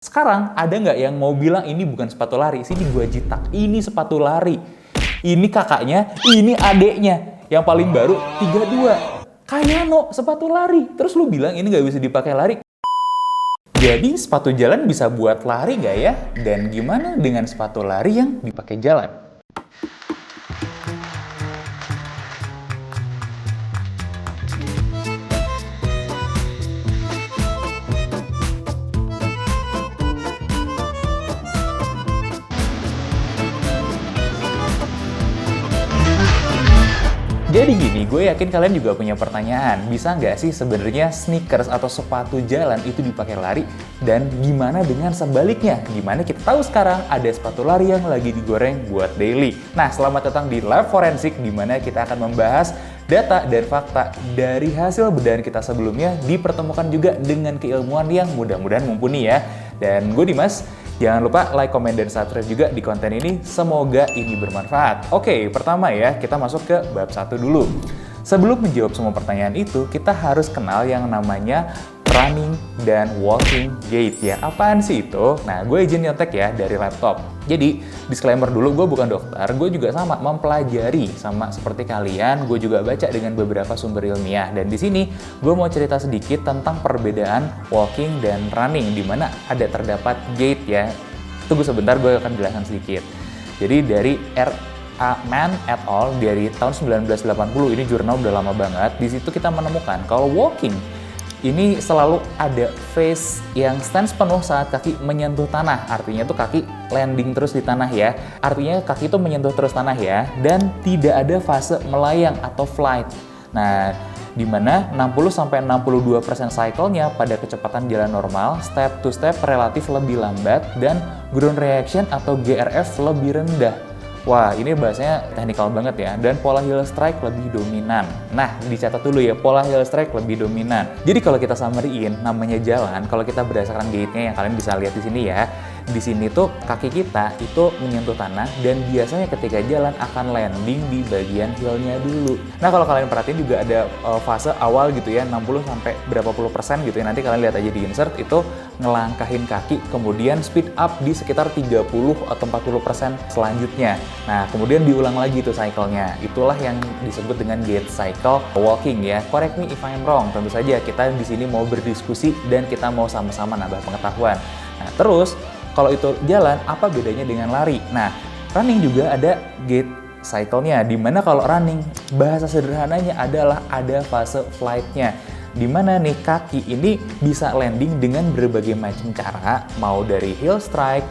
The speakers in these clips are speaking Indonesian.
Sekarang ada nggak yang mau bilang ini bukan sepatu lari? Sini gua jitak, ini sepatu lari. Ini kakaknya, ini adeknya. Yang paling baru 32. Kayano, sepatu lari. Terus lu bilang ini nggak bisa dipakai lari? Jadi sepatu jalan bisa buat lari nggak ya? Dan gimana dengan sepatu lari yang dipakai jalan? Jadi gini, gue yakin kalian juga punya pertanyaan. Bisa nggak sih sebenarnya sneakers atau sepatu jalan itu dipakai lari? Dan gimana dengan sebaliknya? Gimana kita tahu sekarang ada sepatu lari yang lagi digoreng buat daily? Nah, selamat datang di Lab Forensik, di mana kita akan membahas data dan fakta dari hasil bedahan kita sebelumnya dipertemukan juga dengan keilmuan yang mudah-mudahan mumpuni ya. Dan gue Dimas. Jangan lupa like, komen, dan subscribe juga di konten ini. Semoga ini bermanfaat. Oke, pertama ya, kita masuk ke bab 1 dulu. Sebelum menjawab semua pertanyaan itu, kita harus kenal yang namanya running dan walking gait ya. Apaan sih itu? Nah, gue izin nyontek ya dari laptop. Jadi, disclaimer dulu, gue bukan dokter. Gue juga sama mempelajari, sama seperti kalian. Gue juga baca dengan beberapa sumber ilmiah. Dan di sini, gue mau cerita sedikit tentang perbedaan walking dan running, di mana ada terdapat gait ya. Tunggu sebentar, gue akan jelaskan sedikit. Jadi, dari A. Mann et al. Dari tahun 1980, ini jurnal udah lama banget. Di situ kita menemukan kalau walking ini selalu ada phase yang stance penuh saat kaki menyentuh tanah. Artinya tuh kaki landing terus di tanah ya. Artinya kaki itu menyentuh terus tanah ya. Dan tidak ada fase melayang atau flight. Nah, di mana 60-62% cycle-nya pada kecepatan jalan normal, step to step relatif lebih lambat, dan ground reaction atau GRF lebih rendah. Wah, ini bahasanya teknikal banget ya. Dan pola heel strike lebih dominan. Nah, dicatat dulu ya, pola heel strike lebih dominan. Jadi kalau kita summary-in, namanya jalan, kalau kita berdasarkan gait-nya yang kalian bisa lihat di sini ya, di sini tuh kaki kita itu menyentuh tanah dan biasanya ketika jalan akan landing di bagian heel-nya dulu. Nah, kalau kalian perhatiin juga ada fase awal gitu ya, 60 sampai berapa puluh persen gitu ya. Nanti kalian lihat aja di insert, itu ngelangkahin kaki, kemudian speed up di sekitar 30 atau 40% selanjutnya. Nah, kemudian diulang lagi tuh cycle-nya. Itulah yang disebut dengan gait cycle walking ya. Correct me if I'm wrong. Tentu saja kita di sini mau berdiskusi dan kita mau sama-sama nambah pengetahuan. Nah, terus kalau itu jalan, apa bedanya dengan lari? Nah, running juga ada gait cycle-nya, dimana kalau running, bahasa sederhananya adalah ada fase flight-nya. Dimana nih kaki ini bisa landing dengan berbagai macam cara, mau dari heel strike,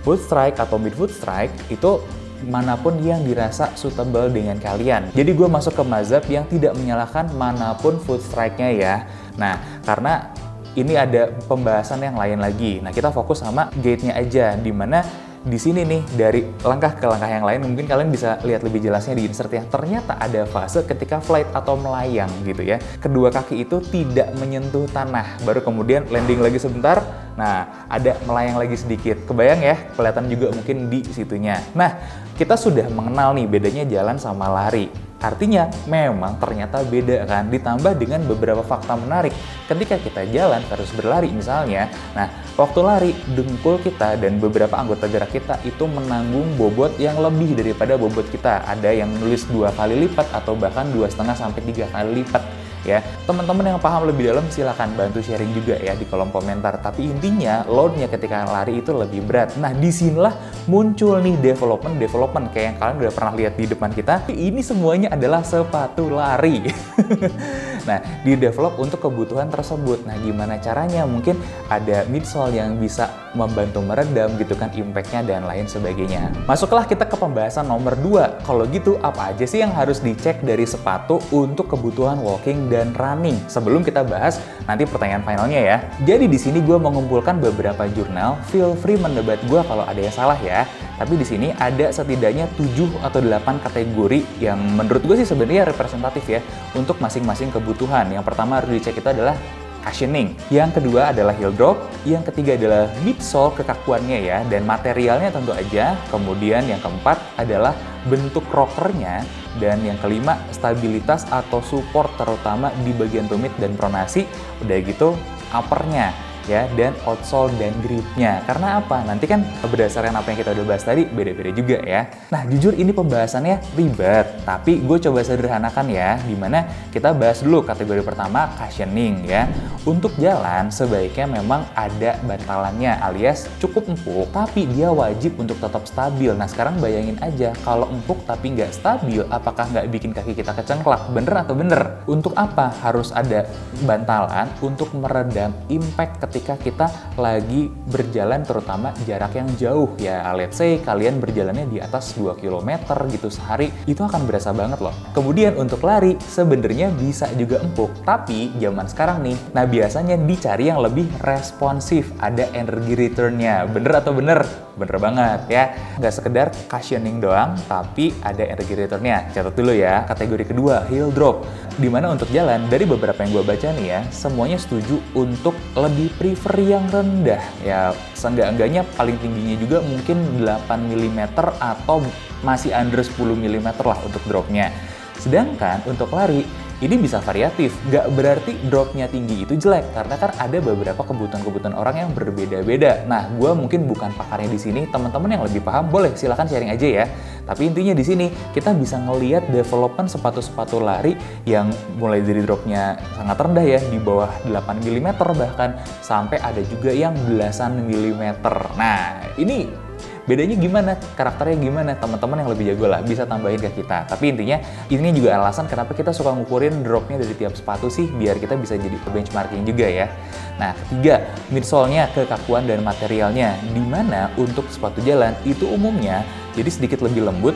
foot strike, atau mid foot strike, itu manapun yang dirasa suitable dengan kalian. Jadi gue masuk ke mazhab yang tidak menyalahkan manapun foot strike-nya ya. Nah, karena ini ada pembahasan yang lain lagi. Nah, kita fokus sama gait-nya aja, dimana di sini nih dari langkah ke langkah yang lain mungkin kalian bisa lihat lebih jelasnya di insert ya. Ternyata ada fase ketika flight atau melayang gitu ya. Kedua kaki itu tidak menyentuh tanah, baru kemudian landing lagi sebentar. Nah, ada melayang lagi sedikit. Kebayang ya? Kelihatan juga mungkin di situnya. Nah, kita sudah mengenal nih bedanya jalan sama lari. Artinya memang ternyata beda kan, ditambah dengan beberapa fakta menarik. Ketika kita jalan terus berlari misalnya, nah waktu lari dengkul kita dan beberapa anggota gerak kita itu menanggung bobot yang lebih daripada bobot kita. Ada yang nulis 2 kali lipat atau bahkan 2,5 sampai 3 kali lipat. Ya, teman-teman yang paham lebih dalam silahkan bantu sharing juga ya di kolom komentar. Tapi intinya loadnya ketika lari itu lebih berat. Nah, disinilah muncul nih development kayak yang kalian udah pernah lihat di depan kita. Ini semuanya adalah sepatu lari. Nah, di-develop untuk kebutuhan tersebut. Nah, gimana caranya? Mungkin ada midsole yang bisa membantu meredam gitu kan impact-nya dan lain sebagainya. Masuklah kita ke pembahasan nomor 2. Kalau gitu, apa aja sih yang harus dicek dari sepatu untuk kebutuhan walking dan running? Sebelum kita bahas nanti pertanyaan finalnya ya. Jadi di sini gue mengumpulkan beberapa jurnal. Feel free mendebat gue kalau ada yang salah ya. Tapi di sini ada setidaknya 7 atau 8 kategori yang menurut gue sih sebenarnya representatif ya untuk masing-masing kebutuhan. Yang pertama harus dicek itu adalah cushioning. Yang kedua adalah heel drop. Yang ketiga adalah midsole kekakuannya ya, dan materialnya tentu aja. Kemudian yang keempat adalah bentuk rockernya. Dan yang kelima, stabilitas atau support terutama di bagian tumit dan pronasi. Udah gitu, uppernya. ya, dan outsole dan gripnya. Karena apa? Nanti kan berdasarkan apa yang kita udah bahas tadi beda-beda juga ya. Nah, jujur ini pembahasannya ribet, tapi gue coba sederhanakan ya, dimana kita bahas dulu kategori pertama, cushioning ya. Untuk jalan sebaiknya memang ada bantalannya alias cukup empuk, tapi dia wajib untuk tetap stabil. Nah, sekarang bayangin aja kalau empuk tapi nggak stabil, apakah nggak bikin kaki kita kecengklak? Bener atau bener? Untuk apa harus ada bantalan? Untuk meredam impact ketika kita lagi berjalan, terutama jarak yang jauh ya. Let's say kalian berjalannya di atas 2 km gitu sehari, itu akan berasa banget loh. Kemudian untuk lari sebenarnya bisa juga empuk, tapi zaman sekarang nih, nah biasanya dicari yang lebih responsif, ada energy return-nya. Bener atau bener? Bener banget ya. Nggak sekedar cushioning doang, tapi ada energy return-nya. Catat dulu ya. Kategori kedua, heel drop. Dimana untuk jalan, dari beberapa yang gue baca nih ya, semuanya setuju untuk lebih prefer yang rendah. Ya, seenggak-enggaknya paling tingginya juga mungkin 8 mm atau masih under 10 mm lah untuk dropnya. Sedangkan untuk lari, ini bisa variatif, nggak berarti dropnya tinggi itu jelek, karena kan ada beberapa kebutuhan-kebutuhan orang yang berbeda-beda. Nah, gue mungkin bukan pakarnya di sini, teman-teman yang lebih paham boleh silahkan sharing aja ya. Tapi intinya di sini kita bisa ngelihat development sepatu-sepatu lari yang mulai dari dropnya sangat rendah ya, di bawah 8 mm bahkan, sampai ada juga yang belasan milimeter. Nah, ini bedanya gimana? Karakternya gimana? Teman-teman yang lebih jago lah bisa tambahin ke kita. Tapi intinya ini juga alasan kenapa kita suka ngukurin dropnya dari tiap sepatu sih, biar kita bisa jadi benchmarking juga ya. Nah, ketiga, midsole-nya, kekakuan dan materialnya. Dimana untuk sepatu jalan itu umumnya jadi sedikit lebih lembut,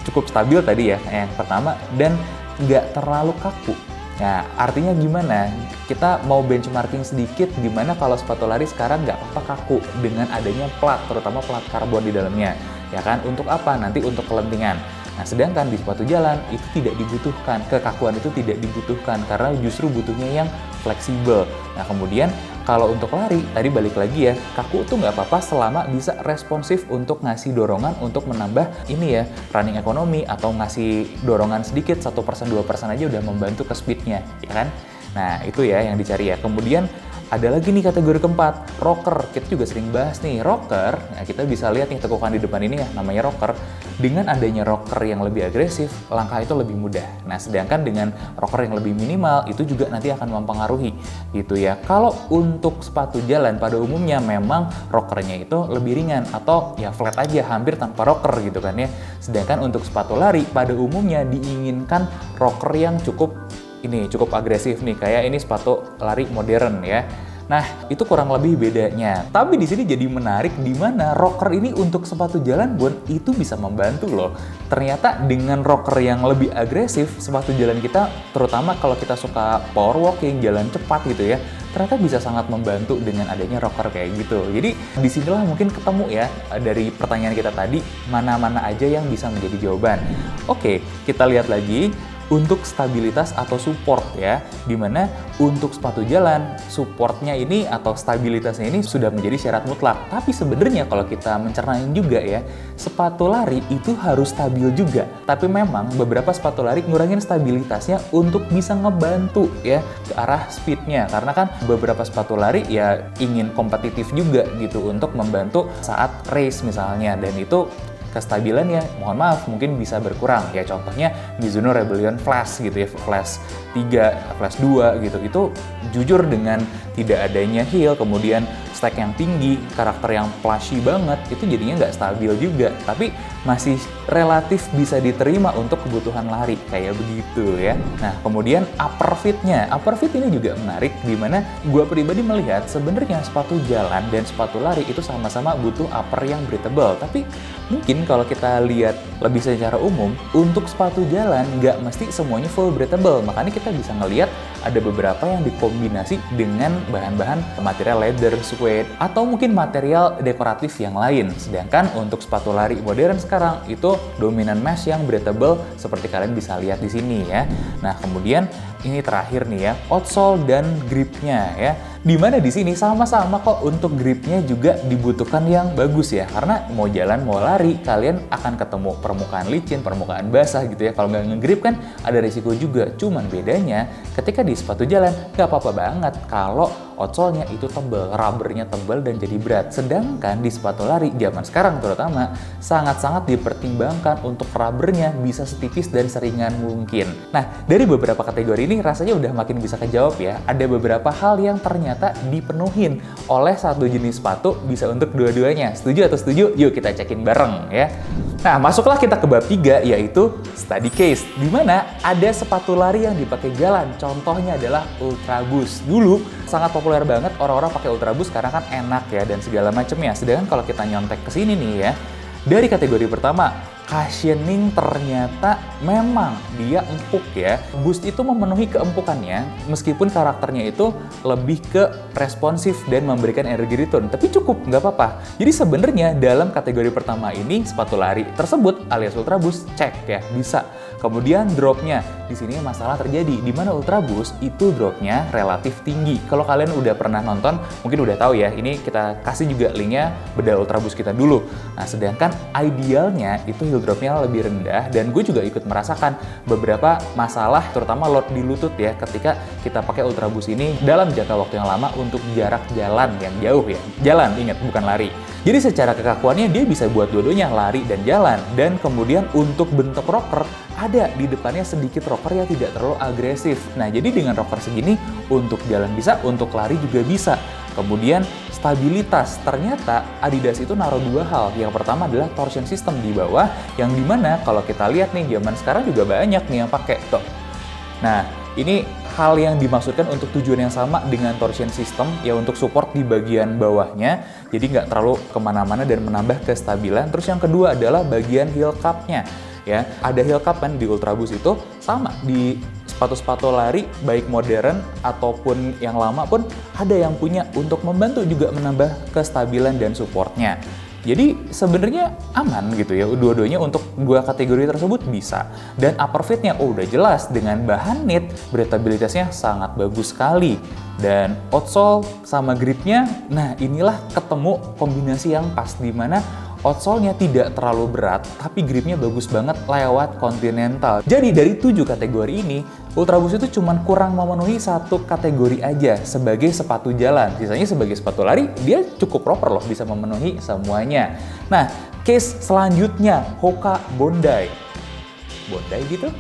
cukup stabil tadi ya yang pertama, dan nggak terlalu kaku. Nah, artinya gimana? Kita mau benchmarking sedikit, dimana kalau sepatu lari sekarang nggak apa-apa kaku dengan adanya plat, terutama plat karbon di dalamnya. Ya kan? Untuk apa? Nanti untuk kelentingan. Nah, sedangkan di sepatu jalan itu tidak dibutuhkan, kekakuan itu tidak dibutuhkan, karena justru butuhnya yang fleksibel. Nah, kemudian kalau untuk lari, tadi balik lagi ya, kaku tuh nggak apa-apa selama bisa responsif untuk ngasih dorongan untuk menambah ini ya, running ekonomi, atau ngasih dorongan sedikit, 1%, 2% aja udah membantu ke speednya, ya kan? Nah, itu ya yang dicari ya. Kemudian ada lagi nih kategori keempat, rocker. Kita juga sering bahas nih, rocker. Nah, kita bisa lihat nih tekukan di depan ini ya, namanya rocker. Dengan adanya rocker yang lebih agresif, langkah itu lebih mudah. Nah, sedangkan dengan rocker yang lebih minimal, itu juga nanti akan mempengaruhi gitu ya. Kalau untuk sepatu jalan pada umumnya memang rockernya itu lebih ringan atau ya flat aja, hampir tanpa rocker gitu kan ya. Sedangkan untuk sepatu lari pada umumnya diinginkan rocker yang cukup agresif nih, kayak ini sepatu lari modern ya. Nah, itu kurang lebih bedanya. Tapi di sini jadi menarik, di mana rocker ini untuk sepatu jalan Bon itu bisa membantu loh. Ternyata dengan rocker yang lebih agresif, sepatu jalan kita, terutama kalau kita suka power walking, jalan cepat gitu ya, ternyata bisa sangat membantu dengan adanya rocker kayak gitu. Jadi disinilah mungkin ketemu ya dari pertanyaan kita tadi, mana-mana aja yang bisa menjadi jawaban. Oke, kita lihat lagi. Untuk stabilitas atau support ya, dimana untuk sepatu jalan supportnya ini atau stabilitasnya ini sudah menjadi syarat mutlak. Tapi sebenarnya kalau kita mencernain juga ya, sepatu lari itu harus stabil juga. Tapi memang beberapa sepatu lari ngurangin stabilitasnya untuk bisa ngebantu ya ke arah speednya. Karena kan beberapa sepatu lari ya ingin kompetitif juga gitu untuk membantu saat race misalnya, dan itu kestabilannya, mohon maaf, mungkin bisa berkurang. Ya contohnya Mizuno Rebellion Flash gitu ya, Flash 3, Flash 2 gitu. Itu jujur dengan tidak adanya heel, kemudian stack yang tinggi, karakter yang plushy banget, itu jadinya nggak stabil juga. Tapi masih relatif bisa diterima untuk kebutuhan lari, kayak begitu ya. Nah, kemudian upper fit-nya. Upper fit ini juga menarik, dimana gue pribadi melihat sebenarnya sepatu jalan dan sepatu lari itu sama-sama butuh upper yang breathable. Tapi mungkin kalau kita lihat lebih secara umum, untuk sepatu jalan nggak mesti semuanya full breathable. Makanya kita bisa ngelihat ada beberapa yang dikombinasi dengan bahan-bahan material leather, suede, atau mungkin material dekoratif yang lain. Sedangkan untuk sepatu lari modern sekarang itu dominan mesh yang breathable seperti kalian bisa lihat di sini ya. Nah, kemudian ini terakhir nih ya, outsole dan gripnya ya. Dimana di sini sama-sama kok untuk gripnya juga dibutuhkan yang bagus ya, karena mau jalan mau lari kalian akan ketemu permukaan licin, permukaan basah gitu ya. Kalau nggak ngegrip kan ada risiko juga. Cuman bedanya ketika di sepatu jalan nggak apa-apa banget kalau outsole-nya itu tebal, rubbernya tebal dan jadi berat. Sedangkan di sepatu lari zaman sekarang terutama sangat-sangat dipertimbangkan untuk rubbernya bisa setipis dan seringan mungkin. Nah, dari beberapa kategori ini rasanya udah makin bisa kejawab ya. Ada beberapa hal yang ternyata dipenuhin oleh satu jenis sepatu bisa untuk dua-duanya. Setuju atau setuju? Yuk kita cekin bareng ya. Nah, masuklah kita ke bab 3, yaitu study case, di mana ada sepatu lari yang dipakai jalan. Contohnya adalah Ultraboost. Dulu sangat populer banget orang-orang pakai Ultraboost karena kan enak ya dan segala macamnya. Sedangkan kalau kita nyontek ke sini nih ya, dari kategori pertama, cushioning ternyata memang dia empuk ya. Boost itu memenuhi keempukannya meskipun karakternya itu lebih ke responsif dan memberikan energi return. Tapi cukup, nggak apa-apa. Jadi sebenarnya dalam kategori pertama ini sepatu lari tersebut alias Ultraboost cek ya, bisa. Kemudian dropnya, di sini masalah terjadi di mana Ultraboost itu dropnya relatif tinggi. Kalau kalian udah pernah nonton, mungkin udah tahu ya. Ini kita kasih juga linknya bedal Ultraboost kita dulu. Nah, sedangkan idealnya itu heel dropnya lebih rendah dan gue juga ikut merasakan beberapa masalah terutama load di lutut ya ketika kita pakai Ultraboost ini dalam jangka waktu yang lama untuk jarak jalan yang jauh ya. Jalan, ingat, bukan lari. Jadi secara kekakuannya dia bisa buat dua-duanya lari dan jalan. Dan kemudian untuk bentuk rocker ada di depannya sedikit rocker yang tidak terlalu agresif. Nah, jadi dengan rocker segini untuk jalan bisa, untuk lari juga bisa. Kemudian stabilitas, ternyata Adidas itu naruh dua hal. Yang pertama adalah torsion system di bawah, yang dimana kalau kita lihat nih zaman sekarang juga banyak nih yang pakai tuh. Nah, ini hal yang dimaksudkan untuk tujuan yang sama dengan torsion system, ya untuk support di bagian bawahnya, jadi nggak terlalu kemana-mana dan menambah kestabilan. Terus yang kedua adalah bagian heel cup-nya. Ya, ada heel cup kan di Ultraboost itu sama di sepatu-sepatu lari baik modern ataupun yang lama pun ada yang punya untuk membantu juga menambah kestabilan dan supportnya. Jadi sebenarnya aman gitu ya, dua-duanya untuk dua kategori tersebut bisa. Dan upper fitnya udah jelas dengan bahan knit, breathabilitasnya sangat bagus sekali. Dan outsole sama gripnya, nah inilah ketemu kombinasi yang pas di mana outsole-nya tidak terlalu berat, tapi gripnya bagus banget lewat Continental. Jadi dari 7 kategori ini, Ultraboost itu cuma kurang memenuhi satu kategori aja sebagai sepatu jalan. Sisanya sebagai sepatu lari, dia cukup proper loh, bisa memenuhi semuanya. Nah, case selanjutnya, Hoka Bondi. Bondi gitu?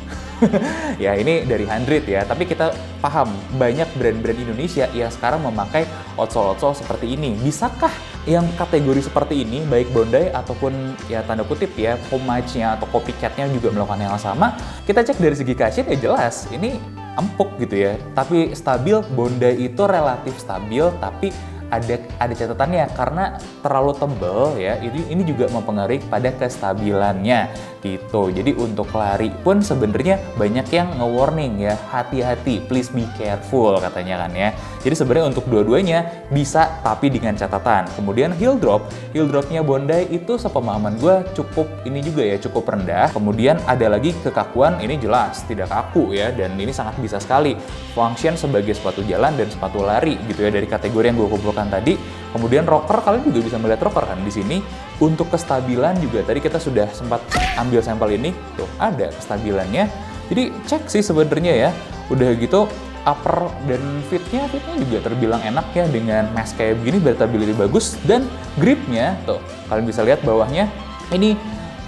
Ya ini dari 100 ya, tapi kita paham banyak brand-brand Indonesia yang sekarang memakai outsole-outsole seperti ini. Bisakah yang kategori seperti ini, baik Bondi ataupun ya tanda kutip ya, homage-nya atau copycat-nya juga melakukan hal yang sama? Kita cek dari segi cushion ya jelas, ini empuk gitu ya. Tapi stabil, Bondi itu relatif stabil, tapi ada catatannya karena terlalu tebal ya, ini juga mempengaruhi pada kestabilannya gitu. Jadi untuk lari pun sebenarnya banyak yang nge-warning ya, hati-hati, please be careful katanya kan ya. Jadi sebenarnya untuk dua-duanya bisa, tapi dengan catatan. Kemudian heel dropnya Bondi itu sepemahaman gue cukup ini juga ya, cukup rendah. Kemudian ada lagi kekakuan, ini jelas tidak kaku ya, dan ini sangat bisa sekali function sebagai sepatu jalan dan sepatu lari gitu ya dari kategori yang gue kumpulkan tadi. Kemudian rocker, kalian juga bisa melihat rocker kan di sini. Untuk kestabilan juga tadi kita sudah sempat ambil sampel ini, tuh ada kestabilannya. Jadi cek sih sebenarnya ya. Udah gitu upper dan fitnya juga terbilang enak ya dengan mesh kayak begini, breathability bagus dan gripnya tuh kalian bisa lihat bawahnya ini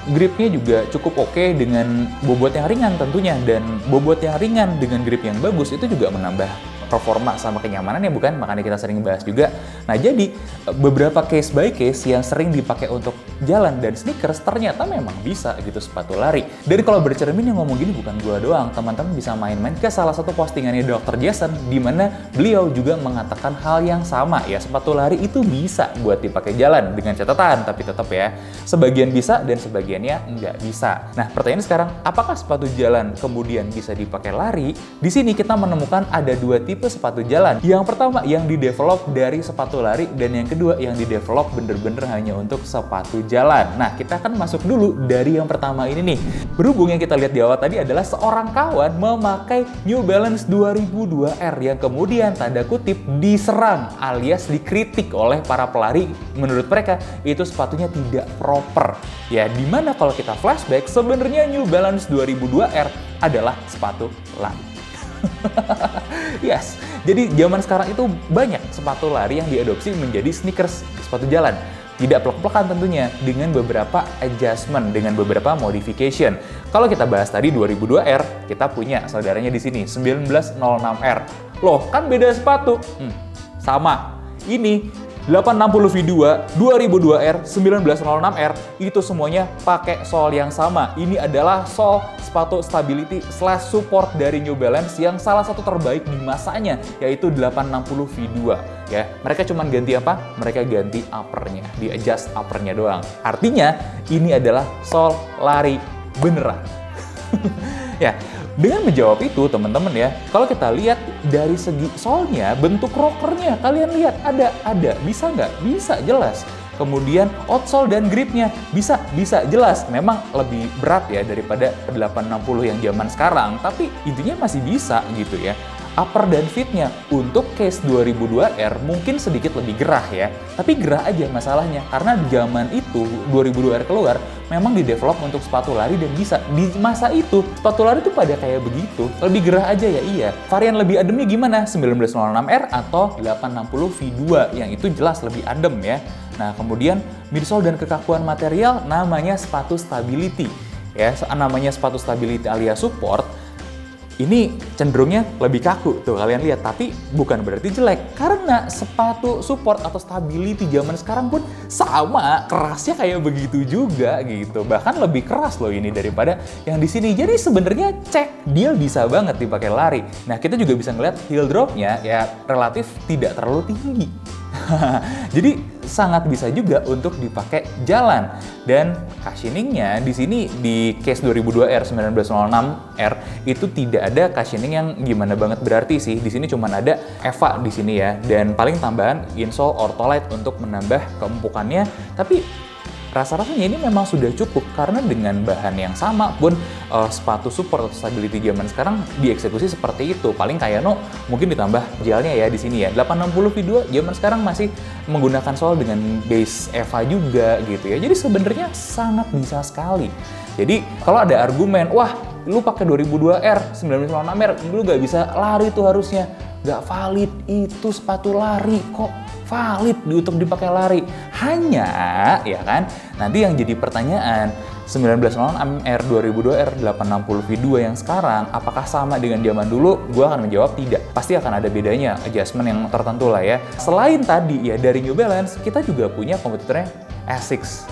gripnya juga cukup oke dengan bobot yang ringan tentunya, dan bobot yang ringan dengan grip yang bagus itu juga menambah performa sama kenyamanan ya bukan? Makanya kita sering bahas juga. Nah jadi beberapa case by case yang sering dipakai untuk jalan dan sneakers ternyata memang bisa gitu sepatu lari. Dan kalau bercermin yang ngomong gini bukan gua doang, teman-teman bisa main-main ke salah satu postingannya Dr. Jason di mana beliau juga mengatakan hal yang sama ya, sepatu lari itu bisa buat dipakai jalan dengan catatan, tapi tetap ya sebagian bisa dan sebagiannya nggak bisa. Nah pertanyaannya sekarang, apakah sepatu jalan kemudian bisa dipakai lari? Di sini kita menemukan ada dua tipe sepatu jalan. Yang pertama yang di-develop dari sepatu lari, dan yang kedua yang di-develop bener-bener hanya untuk sepatu jalan. Nah, kita akan masuk dulu dari yang pertama ini nih. Berhubung yang kita lihat di awal tadi adalah seorang kawan memakai New Balance 2002R yang kemudian tanda kutip diserang alias dikritik oleh para pelari. Menurut mereka itu sepatunya tidak proper. Ya, dimana kalau kita flashback sebenarnya New Balance 2002R adalah sepatu lari. Yes, jadi zaman sekarang itu banyak sepatu lari yang diadopsi menjadi sneakers, sepatu jalan. Tidak plek-plekan tentunya, dengan beberapa adjustment, dengan beberapa modification. Kalau kita bahas tadi 2002R, kita punya saudaranya di sini, 1906R. Loh, kan beda sepatu. Sama. Ini 860 V2, 2002R, 1906R, itu semuanya pakai sol yang sama. Ini adalah sol sepatu stability / support dari New Balance yang salah satu terbaik di masanya, yaitu 860 V2. Ya, mereka cuma ganti apa? Mereka ganti uppernya, di adjust uppernya doang. Artinya, ini adalah sol lari beneran. Ya, dengan menjawab itu teman-teman ya, kalau kita lihat dari segi solnya, bentuk rockernya, kalian lihat ada, bisa nggak? Bisa, jelas. Kemudian outsole dan gripnya bisa jelas. Memang lebih berat ya daripada 860 yang zaman sekarang, tapi intinya masih bisa gitu ya. Upper dan fitnya untuk case 2002R mungkin sedikit lebih gerah ya, tapi gerah aja masalahnya karena zaman itu 2002R keluar memang didevelop untuk sepatu lari dan bisa di masa itu sepatu lari tuh pada kayak begitu, lebih gerah aja ya. Iya, varian lebih ademnya gimana? 1906R atau 860 V2 yang itu jelas lebih adem ya. Nah, kemudian midsole dan kekakuan material namanya sepatu stability ya, namanya sepatu stability alias support. Ini cenderungnya lebih kaku tuh kalian lihat, tapi bukan berarti jelek karena sepatu support atau stability zaman sekarang pun sama kerasnya kayak begitu juga gitu, bahkan lebih keras loh ini daripada yang di sini. Jadi sebenarnya cek dia bisa banget dipakai lari. Nah, kita juga bisa ngeliat heel dropnya ya relatif tidak terlalu tinggi. Jadi sangat bisa juga untuk dipakai jalan. Dan cushioningnya di sini di case 2002R 1906R itu tidak ada cushioning yang gimana banget berarti sih. Di sini cuma ada EVA di sini ya, dan paling tambahan insole Ortholite untuk menambah keempukannya. Tapi rasa-rasanya ini memang sudah cukup karena dengan bahan yang sama pun sepatu support atau stability zaman sekarang dieksekusi seperti itu. Paling Kayano mungkin ditambah gelnya ya di sini ya. 860 V2 zaman sekarang masih menggunakan sol dengan base EVA juga gitu ya. Jadi sebenarnya sangat bisa sekali. Jadi kalau ada argumen, wah lu pakai 2002R, 1906R, lu gak bisa lari tuh harusnya. Gak valid, itu sepatu lari kok valid untuk dipakai lari. Hanya, ya kan, nanti yang jadi pertanyaan, 1906R, 2002R, 860 V2 yang sekarang, apakah sama dengan zaman dulu? Gue akan menjawab tidak. Pasti akan ada bedanya, adjustment yang tertentu lah ya. Selain tadi ya dari New Balance, kita juga punya kompetitornya Asics.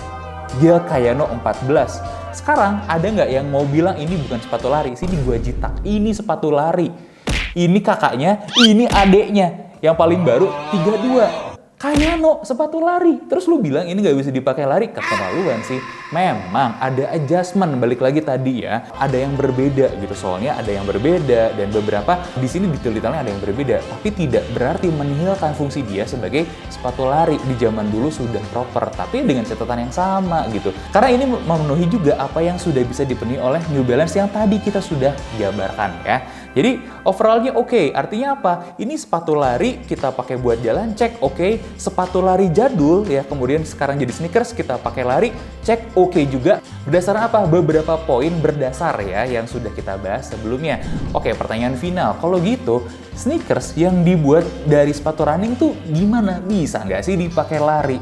Dia Kayano 14. Sekarang ada nggak yang mau bilang ini bukan sepatu lari? Sini gue jitak, ini sepatu lari. Ini kakaknya, ini adeknya. Yang paling baru 32. Kayano sepatu lari. Terus lu bilang ini nggak bisa dipakai lari? Keterlaluan sih. Memang ada adjustment, balik lagi tadi ya. Ada yang berbeda gitu, soalnya ada yang berbeda. Dan beberapa di sini detail-detailnya ada yang berbeda. Tapi tidak berarti menihilkan fungsi dia sebagai sepatu lari. Di zaman dulu sudah proper, tapi dengan catatan yang sama gitu. Karena ini memenuhi juga apa yang sudah bisa dipenuhi oleh New Balance yang tadi kita sudah jabarkan ya. Jadi overallnya oke. Artinya apa? Ini sepatu lari kita pakai buat jalan, cek oke. Sepatu lari jadul ya, kemudian sekarang jadi sneakers kita pakai lari, cek oke juga. Berdasarkan apa? Beberapa poin berdasar ya yang sudah kita bahas sebelumnya. Oke, pertanyaan final. Kalau gitu, sneakers yang dibuat dari sepatu running tuh gimana? Bisa nggak sih dipakai lari?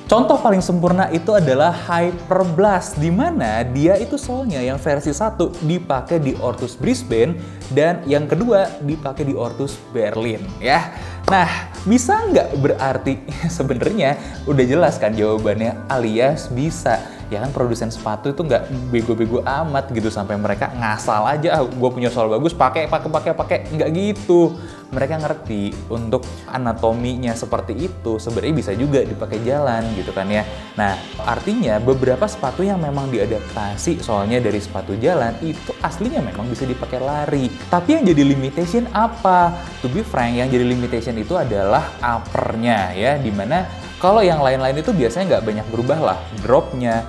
Contoh paling sempurna itu adalah Hyperblast, di mana dia itu solnya yang versi 1 dipakai di Ortus Brisbane dan yang kedua dipakai di Ortus Berlin ya. Nah, bisa nggak berarti sebenarnya udah jelas kan jawabannya, alias bisa. Ya kan produsen sepatu itu nggak bego-bego amat gitu sampai mereka ngasal aja, gue punya sol bagus pakai, nggak gitu. Mereka ngerti untuk anatominya seperti itu sebenarnya bisa juga dipakai jalan gitu kan ya. Nah, artinya beberapa sepatu yang memang diadaptasi soalnya dari sepatu jalan itu aslinya memang bisa dipakai lari. Tapi yang jadi limitation apa? To be frank, yang jadi limitation itu adalah uppernya ya, dimana kalau yang lain-lain itu biasanya nggak banyak berubah lah, dropnya,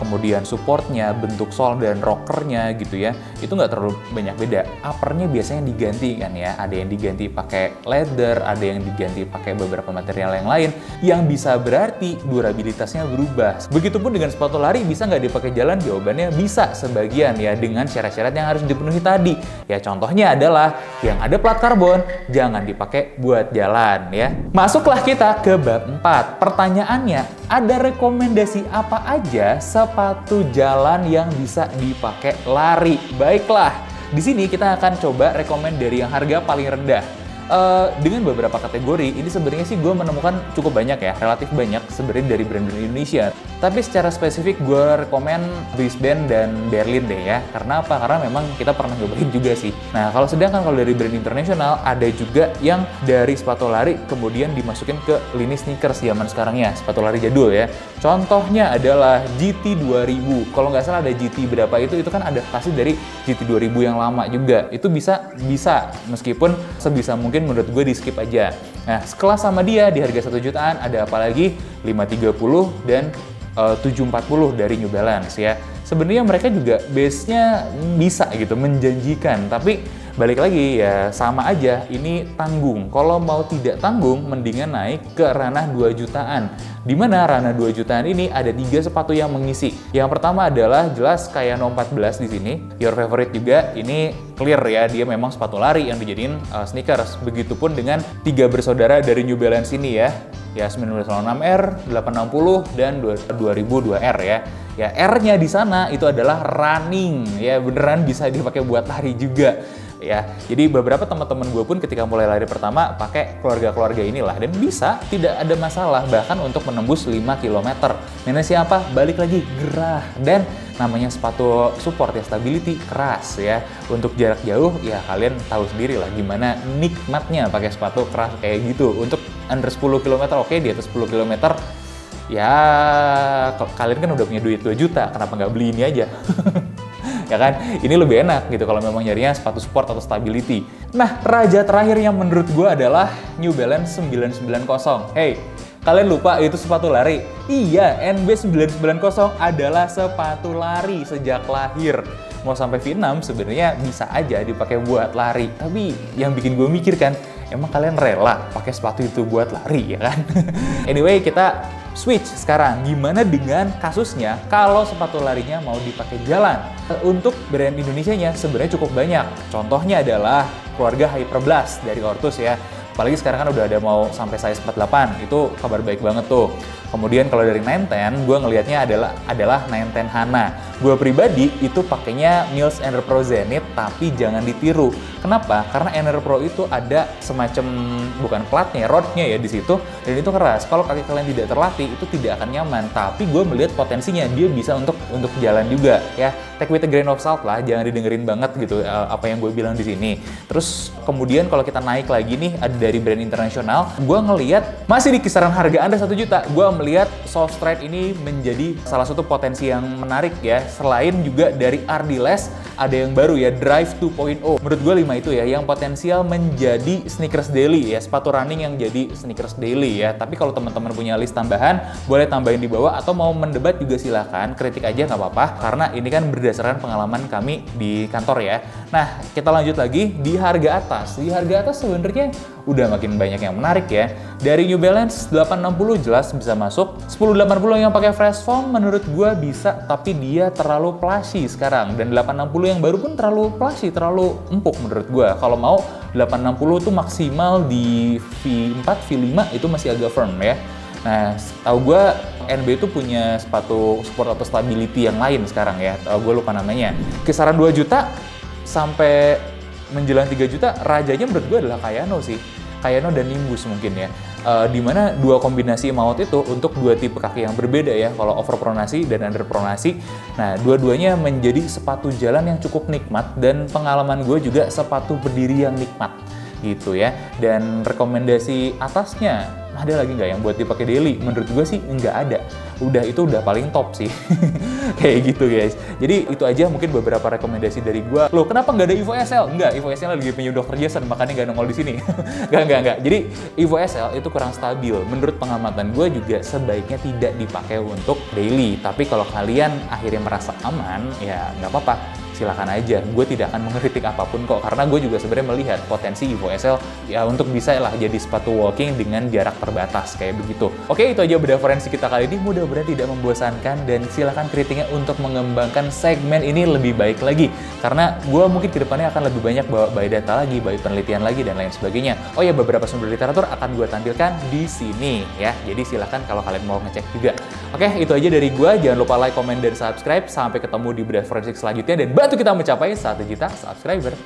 kemudian supportnya, bentuk sol dan rockernya gitu ya, itu nggak terlalu banyak beda. Uppernya biasanya diganti kan ya, ada yang diganti pakai leather, ada yang diganti pakai beberapa material yang lain, yang bisa berarti durabilitasnya berubah. Begitupun dengan sepatu lari, bisa nggak dipakai jalan? Jawabannya bisa sebagian ya, dengan syarat-syarat yang harus dipenuhi tadi. Ya contohnya adalah yang ada plat karbon, jangan dipakai buat jalan ya. Masuklah kita ke bab 4. Pertanyaannya, ada rekomendasi apa aja sepatu jalan yang bisa dipakai lari? Baiklah, di sini kita akan coba rekomend dari yang harga paling rendah. Dengan beberapa kategori, ini sebenarnya sih gue menemukan cukup banyak ya, relatif banyak sebenarnya dari brand-brand Indonesia. Tapi secara spesifik gue rekomen Brisbane dan Berlin deh ya. Karena apa? Karena memang kita pernah nyobain juga sih. Nah, sedangkan kalau dari brand internasional, ada juga yang dari sepatu lari kemudian dimasukin ke lini sneakers zaman sekarang ya, sepatu lari jadul ya. Contohnya adalah GT 2000. Kalau nggak salah ada GT berapa itu kan adaptasi dari GT 2000 yang lama juga. Itu bisa meskipun sebisa mungkin menurut gue di skip aja. Nah, sekelas sama dia di harga 1 jutaan ada apa lagi? 530 dan 740 dari New Balance ya. Sebenarnya mereka juga base-nya bisa gitu, menjanjikan. Tapi balik lagi ya sama aja, ini tanggung. Kalau mau tidak tanggung, mendingan naik ke ranah 2 jutaan. Di mana ranah 2 jutaan ini ada 3 sepatu yang mengisi. Yang pertama adalah jelas Kayano 14 di sini. Your favorite juga, ini clear ya, dia memang sepatu lari yang dijadiin sneakers. Begitupun dengan 3 bersaudara dari New Balance ini ya. Ya 1906R, 860 dan 2002R ya. Ya R-nya di sana itu adalah running ya, beneran bisa dipakai buat lari juga. Ya, jadi beberapa teman-teman gue pun ketika mulai lari pertama pakai keluarga-keluarga inilah dan bisa, tidak ada masalah bahkan untuk menembus 5 km. Minusnya apa? Balik lagi gerah dan namanya sepatu support ya, stability keras ya. Untuk jarak jauh ya kalian tahu sendiri lah gimana nikmatnya pakai sepatu keras kayak gitu. Untuk under 10 km oke, di atas 10 km ya kalian kan udah punya duit 2 juta, kenapa nggak beli ini aja? Ya kan, ini lebih enak gitu kalau memang nyarinya sepatu support atau stability. Nah, raja terakhir yang menurut gue adalah New Balance 990. Hey, kalian lupa itu sepatu lari? Iya, NB 990 adalah sepatu lari sejak lahir. Mau sampai V6 sebenarnya bisa aja dipakai buat lari. Tapi yang bikin gue mikir kan, emang kalian rela pakai sepatu itu buat lari ya kan? Anyway, kita switch sekarang. Gimana dengan kasusnya kalau sepatu larinya mau dipakai jalan? Untuk brand Indonesianya sebenarnya cukup banyak. Contohnya adalah keluarga Hyperblast dari Ortus ya. Apalagi sekarang kan udah ada mau sampai size 48. Itu kabar baik banget tuh. Kemudian kalau dari 910, gue ngelihatnya adalah 910 Hana. Gue pribadi itu pakainya Mills Ender Pro Zenith, tapi jangan ditiru. Kenapa? Karena Ender Pro itu ada semacam bukan platnya, rodnya ya di situ, dan itu keras. Kalau kaki kalian tidak terlatih, itu tidak akan nyaman. Tapi gue melihat potensinya, dia bisa untuk jalan juga ya. Take with a grain of salt lah, jangan didengerin banget gitu apa yang gue bilang di sini. Terus kemudian kalau kita naik lagi nih, ada dari brand internasional, gue ngelihat masih di kisaran harga Anda 1 juta. Gue melihat Soft Stride ini menjadi salah satu potensi yang menarik ya. Selain juga dari Ardiles, ada yang baru ya, Drive 2.0. Menurut gue 5 itu ya, yang potensial menjadi sneakers daily ya, sepatu running yang jadi sneakers daily ya. Tapi kalau teman-teman punya list tambahan, boleh tambahin di bawah, atau mau mendebat juga silahkan, kritik aja nggak apa-apa, karena ini kan berdasarkan pengalaman kami di kantor ya. Nah, kita lanjut lagi di harga atas. Di harga atas sebenarnya udah makin banyak yang menarik ya. Dari New Balance 860 jelas bisa masuk. 1080 yang pakai fresh foam menurut gua bisa, tapi dia terlalu plushy sekarang. Dan 860 yang baru pun terlalu plushy, terlalu empuk menurut gua. Kalau mau 860 tuh maksimal di V4, V5 itu masih agak firm ya. Nah, tahu gua NB itu punya sepatu sport atau stability yang lain sekarang ya. Gue lupa namanya. Kisaran 2 juta sampai menjelang 3 juta, rajanya menurut gue adalah Kayano sih. Kayano dan Nimbus mungkin ya. Dimana dua kombinasi maut itu untuk dua tipe kaki yang berbeda ya. Kalau overpronasi dan underpronasi. Nah, dua-duanya menjadi sepatu jalan yang cukup nikmat. Dan pengalaman gue juga sepatu berdiri yang nikmat. gitu ya. Dan rekomendasi atasnya, ada lagi nggak yang buat dipakai daily? Menurut gue sih nggak ada. Itu udah paling top sih. Kayak gitu guys. Jadi itu aja mungkin beberapa rekomendasi dari gue. Loh, kenapa nggak ada Evo SL? Nggak, Evo SL lagi punya Dr. Jason, makanya nggak nongol di sini. Nggak. Jadi Evo SL itu kurang stabil. Menurut pengamatan gue juga sebaiknya tidak dipakai untuk daily. Tapi kalau kalian akhirnya merasa aman, ya nggak apa-apa. Silakan aja, gue tidak akan mengkritik apapun kok, karena gue juga sebenarnya melihat potensi Evo SL ya untuk bisa lah jadi sepatu walking dengan jarak terbatas kayak begitu. Oke, itu aja bedah forensik kita kali ini, mudah-mudahan tidak membosankan dan silakan kritiknya untuk mengembangkan segmen ini lebih baik lagi, karena gue mungkin kedepannya akan lebih banyak bawa by data lagi, by penelitian lagi dan lain sebagainya. Oh ya, beberapa sumber literatur akan gue tampilkan di sini ya, jadi silakan kalau kalian mau ngecek juga. Oke, itu aja dari gue, jangan lupa like, komen, dan subscribe. Sampai ketemu di bedah forensik selanjutnya dan bantu kita mencapai 1 juta subscriber.